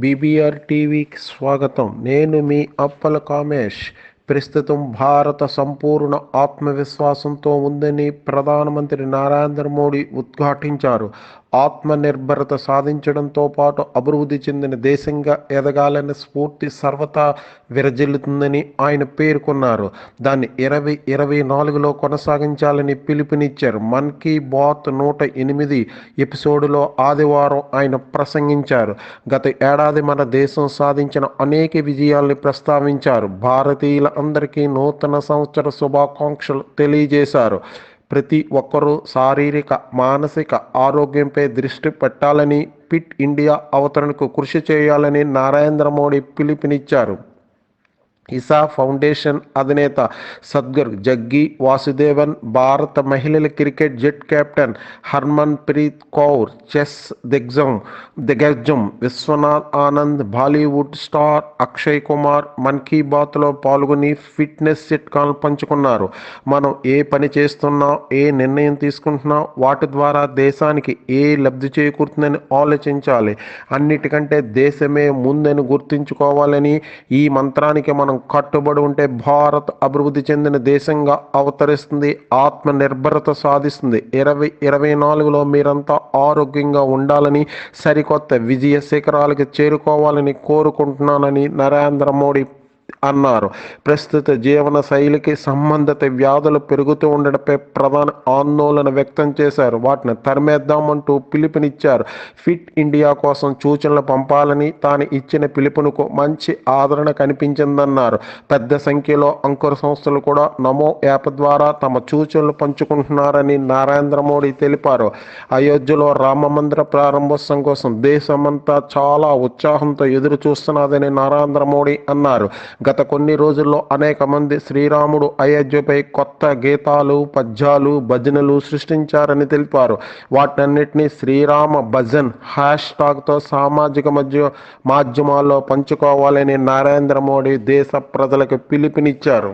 BBR టీవీకి స్వాగతం. నేను మీ అప్పల కామేష్. ప్రస్తుతం భారత సంపూర్ణ ఆత్మవిశ్వాసంతో ఉందని ప్రధానమంత్రి నరేంద్ర మోడీ ఉద్ఘాటించారు. ఆత్మనిర్భరత సాధించడంతో పాటు అభివృద్ధి చెందిన దేశంగా ఎదగాలనే స్ఫూర్తి సర్వతా విరజిల్లుతుందని ఆయన పేర్కొన్నారు. దాన్ని 2024లో కొనసాగించాలని పిలుపునిచ్చారు. మన్ కీ బాత్ 108 ఎపిసోడ్లో ఆదివారం ఆయన ప్రసంగించారు. గత ఏడాది మన దేశం సాధించిన అనేక విజయాల్ని ప్రస్తావించారు. భారతీయుల అందరికీ నూతన సంవత్సర శుభాకాంక్షలు తెలియజేశారు. ప్రతి ఒక్కరూ శారీరక మానసిక ఆరోగ్యంపై దృష్టి పెట్టాలని, ఫిట్ ఇండియా అవతరణకు కృషి చేయాలని నరేంద్ర మోడీ పిలుపునిచ్చారు. ఇసా ఫౌండేషన్ అధినేత సద్గురు జగ్గి వాసుదేవన్, భారత మహిళల క్రికెట్ జట్ captain Harmanpreet Kaur, chess దిగ్గజం విశ్వనాథ్ ఆనంద్, బాలీవుడ్ స్టార్ అక్షయ్ కుమార్ మన్ కీ బాత్లో పాల్గొని ఫిట్నెస్ చిట్కాలు పంచుకున్నారు. మనం ఏ పని చేస్తున్నా, ఏ నిర్ణయం తీసుకుంటున్నా వాటి ద్వారా దేశానికి ఏ లబ్ధి చేకూరుతుందని ఆలోచించాలి. అన్నిటికంటే దేశమే ముందని గుర్తుంచుకోవాలని, ఈ మంత్రానికి మనం కట్టుబడి ఉంటే భారత్ అభివృద్ధి చెందిన దేశంగా అవతరిస్తుంది, ఆత్మ నిర్భరత సాధిస్తుంది. 2024లో మీరంతా ఆరోగ్యంగా ఉండాలని, సరికొత్త విజయ శిఖరాలకు చేరుకోవాలని కోరుకుంటున్నానని నరేంద్ర మోడీ అన్నారు. ప్రస్తుత జీవన శైలికి సంబంధిత వ్యాధులు పెరుగుతూ ఉండడంపై ప్రధాన ఆందోళన వ్యక్తం చేశారు. వాటిని తరిమేద్దామంటూ పిలుపునిచ్చారు. ఫిట్ ఇండియా కోసం సూచనలు పంపాలని తాను ఇచ్చిన పిలుపునకు మంచి ఆదరణ కనిపించిందన్నారు. పెద్ద సంఖ్యలో అంకుర సంస్థలు కూడా నమో యాప్ ద్వారా తమ సూచనలు పంచుకుంటున్నారని నరేంద్ర మోడీ తెలిపారు. అయోధ్యలో రామ మందిర ప్రారంభోత్సవం కోసం దేశమంతా చాలా ఉత్సాహంతో ఎదురు చూస్తున్నదని నరేంద్ర మోడీ అన్నారు. గత కొన్ని రోజుల్లో అనేక మంది శ్రీరాముడు అయోధ్యపై కొత్త గీతాలు, పద్యాలు, భజనలు సృష్టించారని తెలిపారు. వాటన్నిటినీ శ్రీరామ భజన్ హ్యాష్ట్యాగ్తో సామాజిక మాధ్యమాల్లో పంచుకోవాలని నరేంద్ర మోడీ దేశ ప్రజలకు పిలుపునిచ్చారు.